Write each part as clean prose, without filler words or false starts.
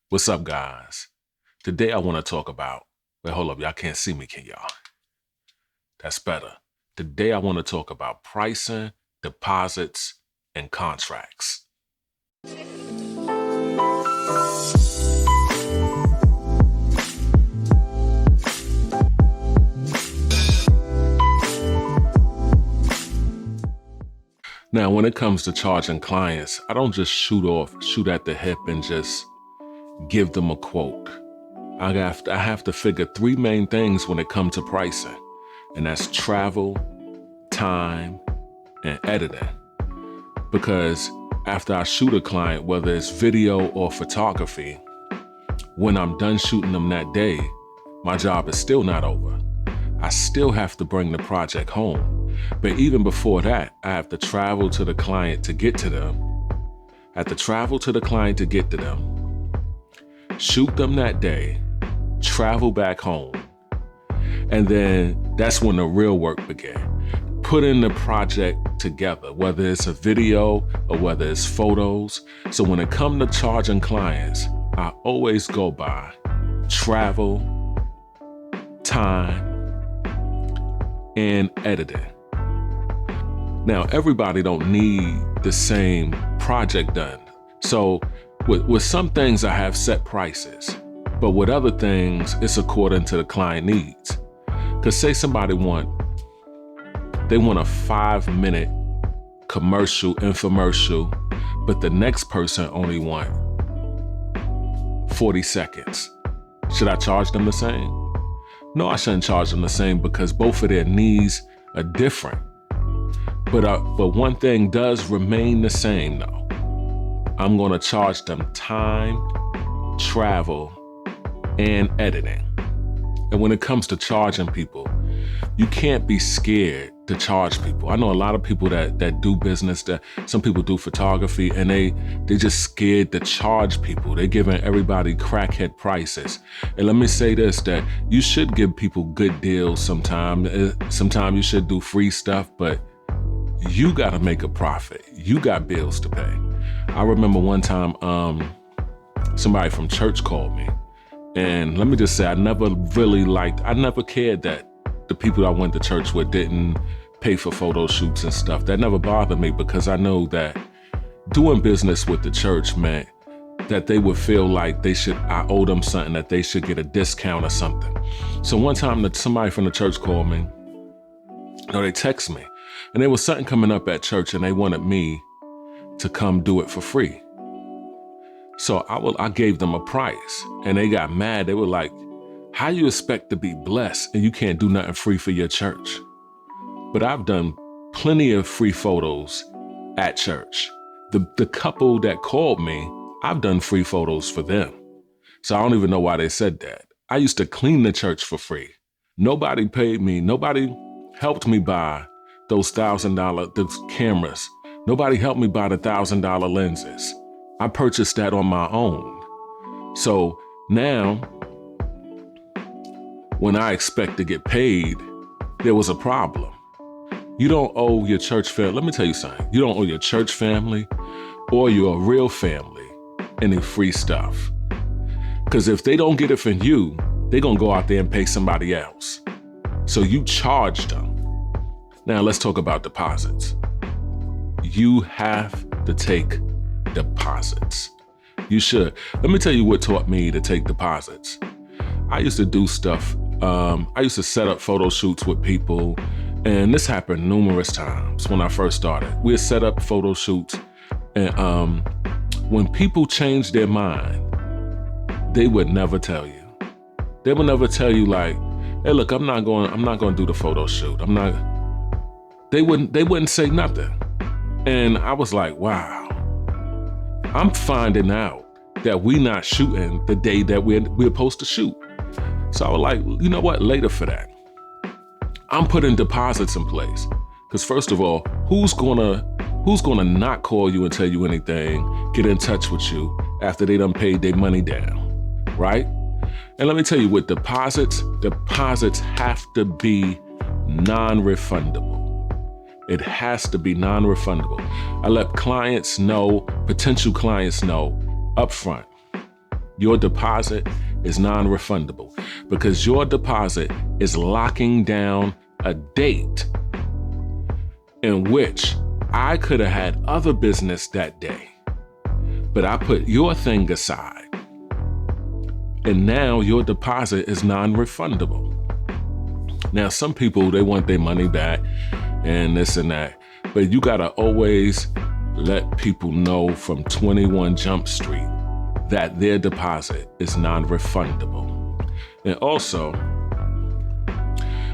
What's up, guys? Today I want to talk about, wait, hold up, y'all can't see me, can y'all? That's better. Today I want to talk about pricing, deposits, and contracts. Now, when it comes to charging clients, I don't just shoot at the hip and just give them a quote. I have to figure three main things when it comes to pricing, and that's travel, time, and editing. Because after I shoot a client, whether it's video or photography, when I'm done shooting them that day, my job is still not over. I still have to bring the project home. But even before that, I have to travel to the client to get to them. I have to travel to the client to get to them, shoot them that day, travel back home. And then that's when the real work began. Putting the project together, whether it's a video or whether it's photos. So when it comes to charging clients, I always go by travel, time, and editing. Now, everybody don't need the same project done. So with some things I have set prices, but with other things, it's according to the client needs. Because say somebody want a 5-minute commercial, infomercial, but the next person only want 40 seconds. Should I charge them the same? No, I shouldn't charge them the same because both of their needs are different. But one thing does remain the same though. I'm gonna charge them time, travel, and editing. And when it comes to charging people, you can't be scared to charge people. I know a lot of people that do business, that some people do photography, and they just scared to charge people. They're giving everybody crackhead prices. And let me say this, that you should give people good deals sometimes. Sometimes you should do free stuff, but you gotta make a profit. You got bills to pay. I remember one time somebody from church called me. And let me just say, I never cared that the people I went to church with didn't pay for photo shoots and stuff. That never bothered me because I know that doing business with the church meant that they would feel like I owe them something, that they should get a discount or something. So one time that somebody from the church called me, they text me, and there was something coming up at church and they wanted me to come do it for free. So I gave them a price and they got mad. They were like, how you expect to be blessed and you can't do nothing free for your church? But I've done plenty of free photos at church. The couple that called me, I've done free photos for them. So I don't even know why they said that. I used to clean the church for free. Nobody paid me. Nobody helped me buy those those cameras. Nobody helped me buy the $1,000 lenses. I purchased that on my own. So now, when I expect to get paid, there was a problem. You don't owe your church family, let me tell you something. You don't owe your church family or your real family any free stuff. Because if they don't get it from you, they're gonna go out there and pay somebody else. So you charge them. Now let's talk about deposits. You have to take deposits. You should. Let me tell you what taught me to take deposits. I used to do stuff. I used to set up photo shoots with people, and this happened numerous times when I first started. We'd set up photo shoots, and when people changed their mind, they would never tell you. They would never tell you like, hey, look, I'm not going to do the photo shoot. They wouldn't say nothing. And I was like, wow, I'm finding out that we not shooting the day that we're supposed to shoot. So I was like, you know what, later for that. I'm putting deposits in place. Because first of all, who's gonna not call you and tell you anything, get in touch with you after they done paid their money down, right? And let me tell you, with deposits have to be non-refundable. It has to be non-refundable. I let clients know, potential clients know upfront, your deposit is non-refundable because your deposit is locking down a date in which I could have had other business that day, but I put your thing aside, and now your deposit is non-refundable. Now, some people, they want their money back and this and that, but you gotta always let people know from 21 Jump Street that their deposit is non-refundable. And also,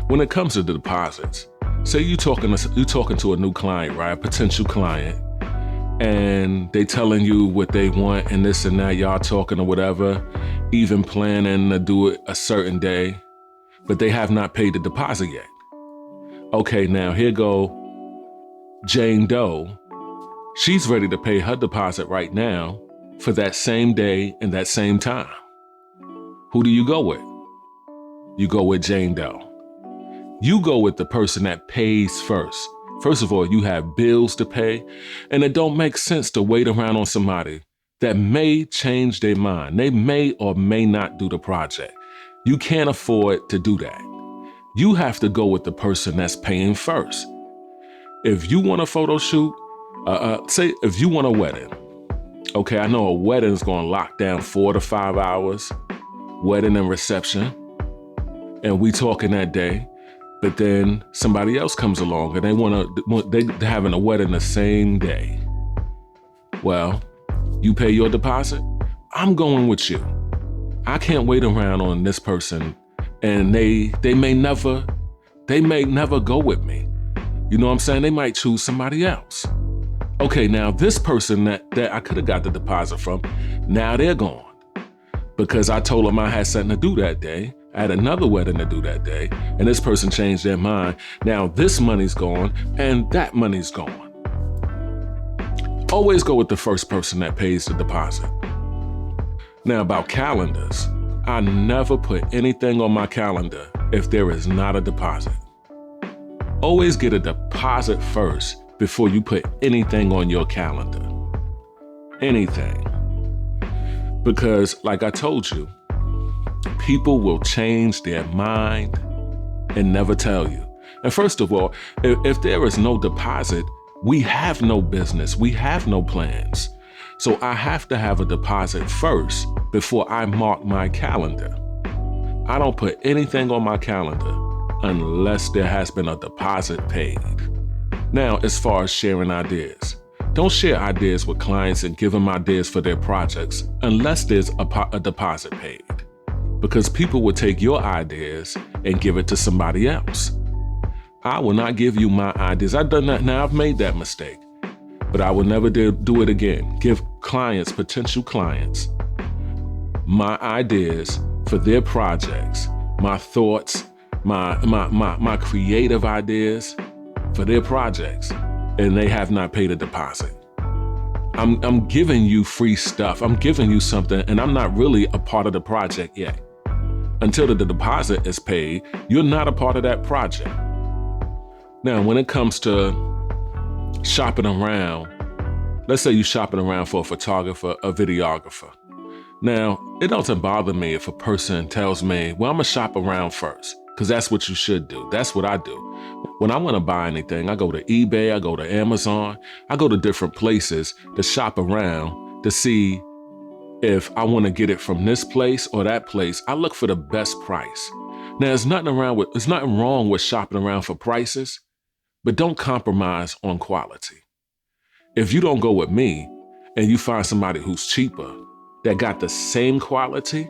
when it comes to the deposits, say you talking to a new client, right? A potential client, and they telling you what they want and this and that, y'all talking or whatever, even planning to do it a certain day, but they have not paid the deposit yet. Okay, now here go Jane Doe. She's ready to pay her deposit right now for that same day and that same time. Who do you go with? You go with Jane Doe. You go with the person that pays first. First of all, you have bills to pay, and it don't make sense to wait around on somebody that may change their mind. They may or may not do the project. You can't afford to do that. You have to go with the person that's paying first. If you want a photo shoot, say if you want a wedding, okay, I know a wedding is going to lock down 4 to 5 hours, wedding and reception, and we talking that day. But then somebody else comes along and they're having a wedding the same day. Well, you pay your deposit, I'm going with you. I can't wait around on this person, and they may never go with me. You know what I'm saying? They might choose somebody else. Okay, now this person that I could have got the deposit from, now they're gone. Because I told them I had something to do that day. I had another wedding to do that day, and this person changed their mind. Now this money's gone, and that money's gone. Always go with the first person that pays the deposit. Now about calendars, I never put anything on my calendar if there is not a deposit. Always get a deposit first before you put anything on your calendar. Anything. Because like I told you, people will change their mind and never tell you. And first of all, if there is no deposit, we have no business, we have no plans. So I have to have a deposit first before I mark my calendar. I don't put anything on my calendar unless there has been a deposit paid. Now, as far as sharing ideas, don't share ideas with clients and give them ideas for their projects unless there's a deposit paid. Because people will take your ideas and give it to somebody else. I will not give you my ideas. I've done that now, I've made that mistake. But I will never do it again. Give clients, potential clients, my ideas for their projects, my thoughts, my creative ideas for their projects, and they have not paid a deposit. I'm giving you free stuff. I'm giving you something, and I'm not really a part of the project yet. Until the deposit is paid, you're not a part of that project. Now, when it comes to shopping around, let's say you're shopping around for a photographer, a videographer. Now, it doesn't bother me if a person tells me, well, I'm gonna shop around first, because that's what you should do. That's what I do. When I want to buy anything, I go to eBay, I go to Amazon, I go to different places to shop around to see if I want to get it from this place or that place. I look for the best price. Now, there's nothing wrong with shopping around for prices, but don't compromise on quality. If you don't go with me and you find somebody who's cheaper that got the same quality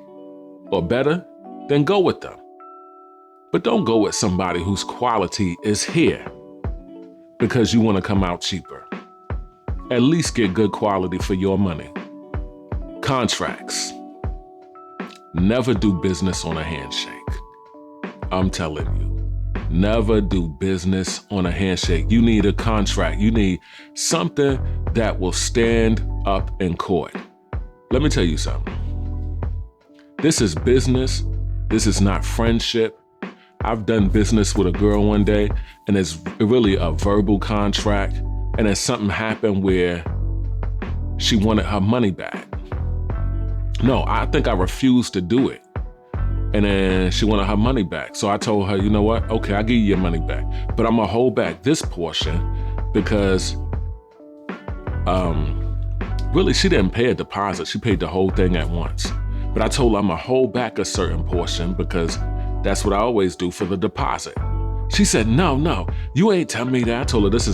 or better, then go with them. But don't go with somebody whose quality is here because you want to come out cheaper. At least get good quality for your money. Contracts. Never do business on a handshake. I'm telling you, never do business on a handshake. You need a contract. You need something that will stand up in court. Let me tell you something. This is business. This is not friendship. I've done business with a girl one day, and it's really a verbal contract, and then something happened where she wanted her money back. No, I think I refused to do it. And then she wanted her money back. So I told her, you know what? Okay, I'll give you your money back. But I'm gonna hold back this portion because really she didn't pay a deposit. She paid the whole thing at once. But I told her I'm gonna hold back a certain portion because that's what I always do for the deposit. She said, no, you ain't tell me that. I told her this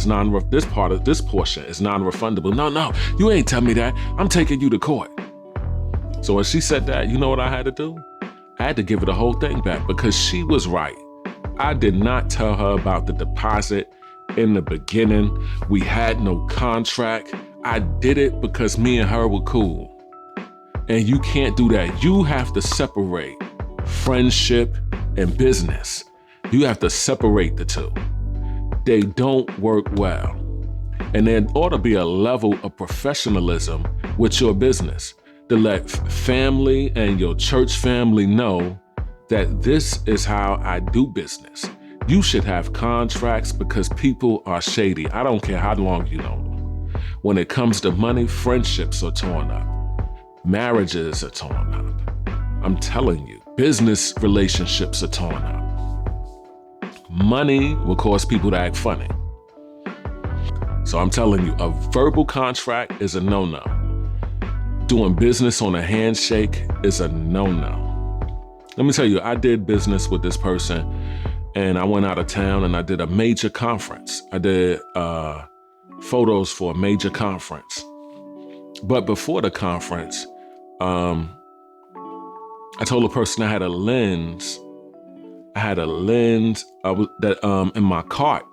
part of this portion is non-refundable. No, you ain't tell me that. I'm taking you to court. So when she said that, you know what I had to do? I had to give her the whole thing back because she was right. I did not tell her about the deposit in the beginning. We had no contract. I did it because me and her were cool. And you can't do that. You have to separate friendship and business. You have to separate the two. They don't work well. And there ought to be a level of professionalism with your business to let family and your church family know that this is how I do business. You should have contracts because people are shady. I don't care how long you know them. When it comes to money, friendships are torn up. Marriages are torn up. I'm telling you, business relationships are torn up. Money will cause people to act funny. So I'm telling you, a verbal contract is a no-no. Doing business on a handshake is a no-no. Let me tell you, I did business with this person and I went out of town and I did a major conference. I did photos for a major conference. But before the conference, I told the person I had a lens. In my cart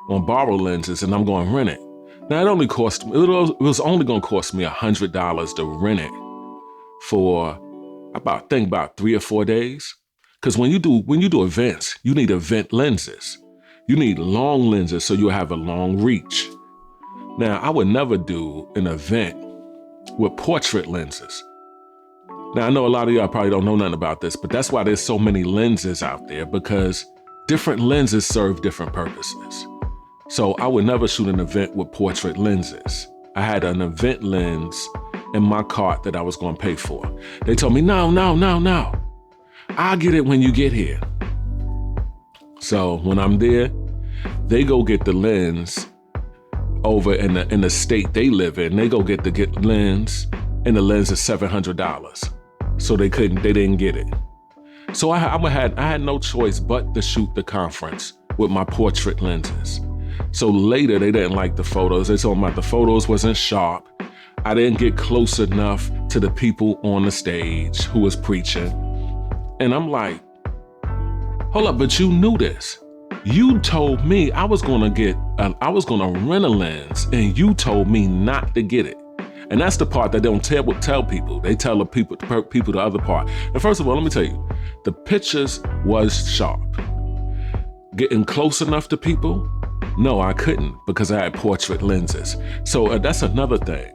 on borrow lenses and I'm going to rent it. Now it was only going to cost me $100 to rent it for about 3 or 4 days. Because when you do events, you need event lenses. You need long lenses so you'll have a long reach. Now I would never do an event with portrait lenses. Now I know a lot of y'all probably don't know nothing about this, but that's why there's so many lenses out there, because different lenses serve different purposes. So I would never shoot an event with portrait lenses. I had an event lens in my cart that I was going to pay for. They told me, no. I'll get it when you get here. So when I'm there, they go get the lens over in the state they live in. They go get the lens, and the lens is $700. So they didn't get it. So I had no choice but to shoot the conference with my portrait lenses. So later, they didn't like the photos. They told me the photos wasn't sharp. I didn't get close enough to the people on the stage who was preaching. And I'm like, hold up, but you knew this. You told me I was gonna rent a lens, and you told me not to get it. And that's the part that they don't tell people. They tell the people the other part. And first of all, let me tell you, the pictures was sharp. Getting close enough to people? No, I couldn't, because I had portrait lenses. So that's another thing.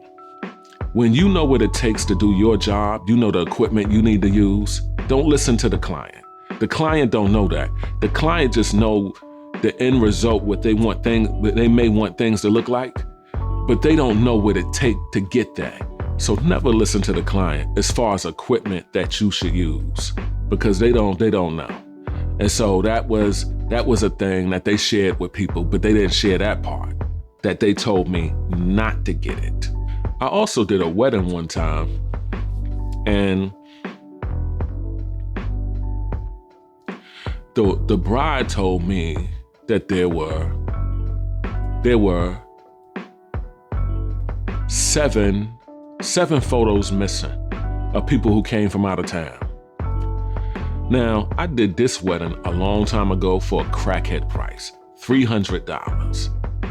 When you know what it takes to do your job, you know the equipment you need to use, don't listen to the client. The client don't know that. The client just know the end result, what they want they may want things to look like, but they don't know what it takes to get that. So never listen to the client as far as equipment that you should use, because they don't know. And so that was a thing that they shared with people, but they didn't share that part, that they told me not to get it. I also did a wedding one time, and the bride told me that there were seven photos missing of people who came from out of town. Now, I did this wedding a long time ago for a crackhead price, $300.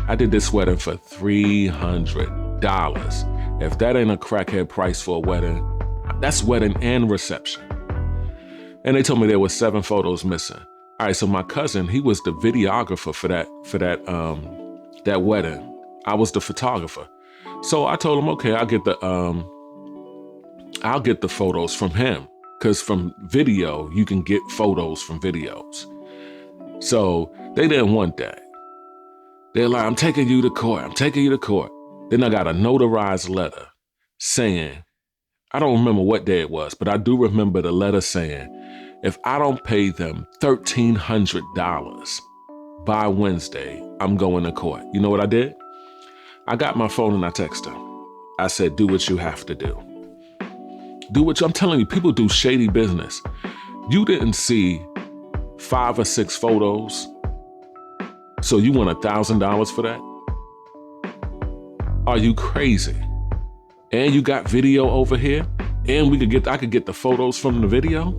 I did this wedding for $300. If that ain't a crackhead price for a wedding, that's wedding and reception. And they told me there were 7 photos missing. All right, so my cousin, he was the videographer for that wedding. I was the photographer. So I told him, okay, I'll get the photos from him. Because from video, you can get photos from videos. So they didn't want that. They're like, I'm taking you to court. Then I got a notarized letter saying I don't remember what day it was, but I do remember the letter saying, if I don't pay them $1,300 by Wednesday, I'm going to court. You know what I did? I got my phone and I texted her. I said, do what you have to do. I'm telling you, people do shady business. You didn't see 5 or 6 photos, so you want $1,000 for that? Are you crazy? And you got video over here, and I could get the photos from the video?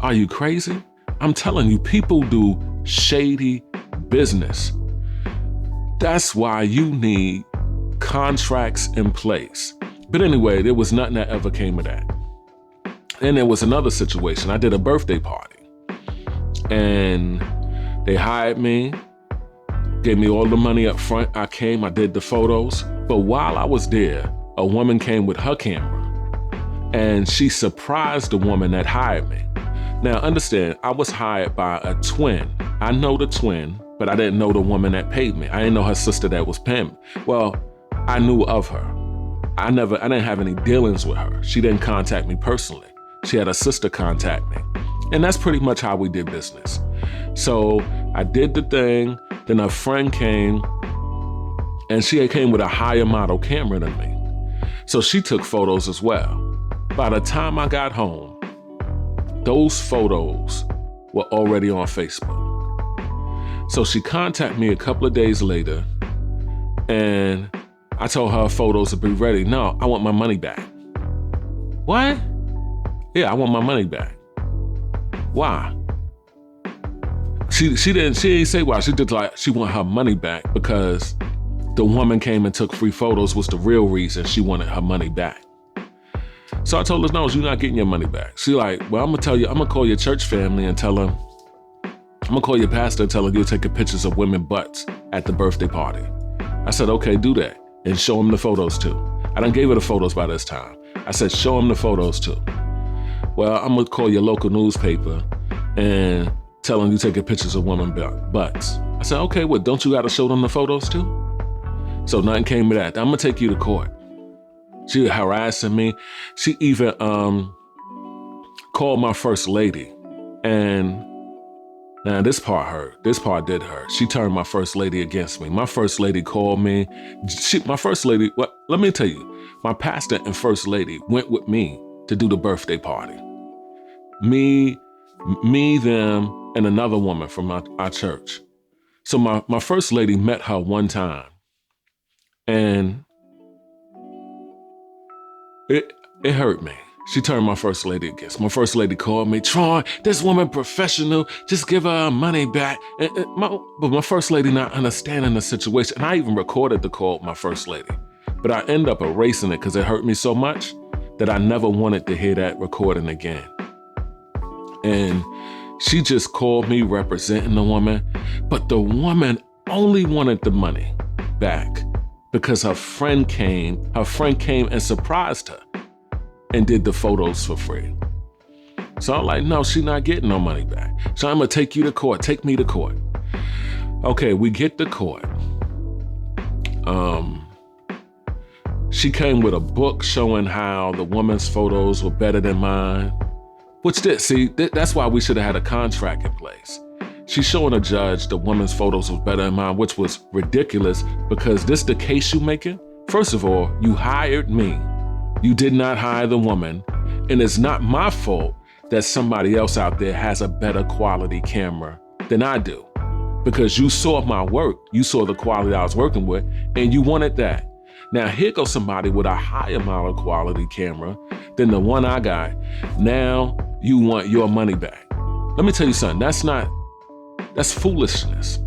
Are you crazy? I'm telling you, people do shady business. That's why you need contracts in place. But anyway, there was nothing that ever came of that. And there was another situation. I did a birthday party, and they hired me, gave me all the money up front. I came, I did the photos. But while I was there, a woman came with her camera, and she surprised the woman that hired me. Now, understand, I was hired by a twin. I know the twin, but I didn't know the woman that paid me. I didn't know her sister that was paying me. Well, I knew of her. I didn't have any dealings with her. She didn't contact me personally. She had a sister contact me. And that's pretty much how we did business. So I did the thing, then a friend came, and she came with a higher model camera than me. So she took photos as well. By the time I got home, those photos were already on Facebook. So she contacted me a couple of days later, and I told her photos would be ready. No, I want my money back. What? Yeah, I want my money back. Why? She didn't say why. She did like she want her money back because the woman came and took free photos was the real reason she wanted her money back. So I told her, no, you're not getting your money back. She like, well, I'm gonna call your church family and tell them, I'm gonna call your pastor and tell him you're taking pictures of women butts at the birthday party. I said, okay, do that and show him the photos too. I done gave her the photos by this time. I said, show him the photos too. Well, I'm gonna call your local newspaper and tell them you taking pictures of women butts. I said, okay, well, don't you gotta show them the photos too? So nothing came of that. I'm gonna take you to court. She was harassing me. She even called my first lady. And now this part hurt. This part did hurt. She turned my first lady against me. My first lady called me. Let me tell you, my pastor and first lady went with me to do the birthday party. Me, them, and another woman from our church. So my first lady met her one time. And it hurt me. She turned my first lady against. My first lady called me, Tron, this woman professional, just give her money back. But my first lady not understanding the situation. And I even recorded the call with my first lady. But I end up erasing it because it hurt me so much that I never wanted to hear that recording again. And she just called me representing the woman. But the woman only wanted the money back because her friend came and surprised her and did the photos for free. So I'm like, no, she's not getting no money back. So I'm gonna take you to court, take me to court. Okay, we get to court. She came with a book showing how the woman's photos were better than mine. That's why we should have had a contract in place. She's showing a judge the woman's photos was better than mine, which was ridiculous because this the case you making? First of all, you hired me. You did not hire the woman. And it's not my fault that somebody else out there has a better quality camera than I do. Because you saw my work, you saw the quality I was working with, and you wanted that. Now here goes somebody with a higher model quality camera than the one I got. Now you want your money back. Let me tell you something, that's foolishness.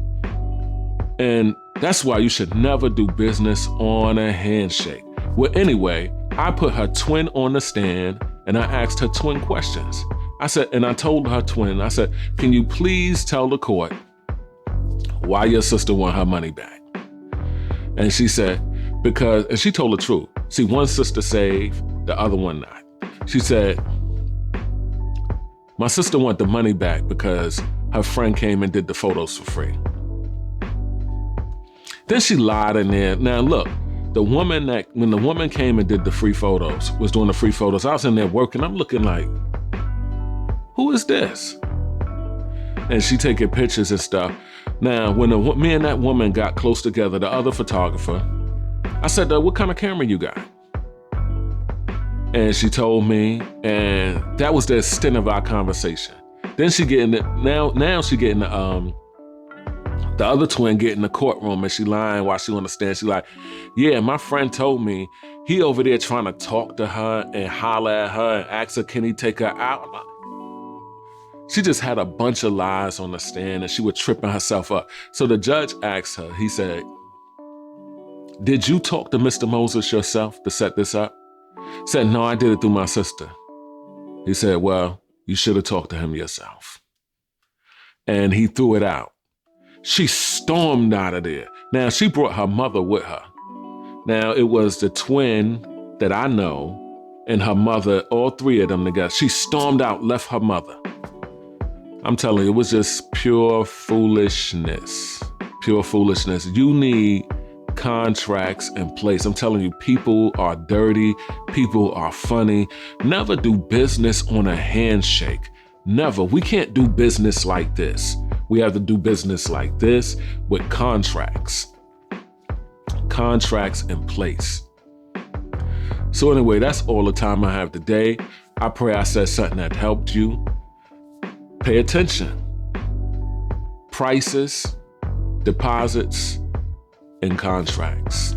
And that's why you should never do business on a handshake. Well, anyway, I put her twin on the stand and I asked her twin questions. I told her twin, I said, can you please tell the court why your sister want her money back? And she said, and she told the truth. See, one sister saved, the other one not. She said, my sister want the money back because her friend came and did the photos for free. Then she lied in there. Now look, When the woman came and did the free photos, was doing the free photos, I was in there working. I'm looking like, who is this? And she taking pictures and stuff. Now, when me and that woman got close together, the other photographer, I said, what kind of camera you got? And she told me, and that was the extent of our conversation. Then she get in now she get in the other twin get in the courtroom and she lying while she on the stand. She like, yeah, my friend told me he over there trying to talk to her and holler at her and ask her, can he take her out? She just had a bunch of lies on the stand and she was tripping herself up. So the judge asked her, he said, did you talk to Mr. Moses yourself to set this up? Said, no, I did it through my sister. He said, well, you should have talked to him yourself. And he threw it out. She stormed out of there. Now, she brought her mother with her. Now, it was the twin that I know and her mother, all three of them together. She stormed out, left her mother. I'm telling you, it was just pure foolishness. Pure foolishness. You need contracts in place. I'm telling you, people are dirty. People are funny. Never do business on a handshake. Never. We can't do business like this. We have to do business like this with contracts. Contracts in place. So anyway, that's all the time I have today. I pray I said something that helped you. Pay attention. Prices, deposits, and contracts.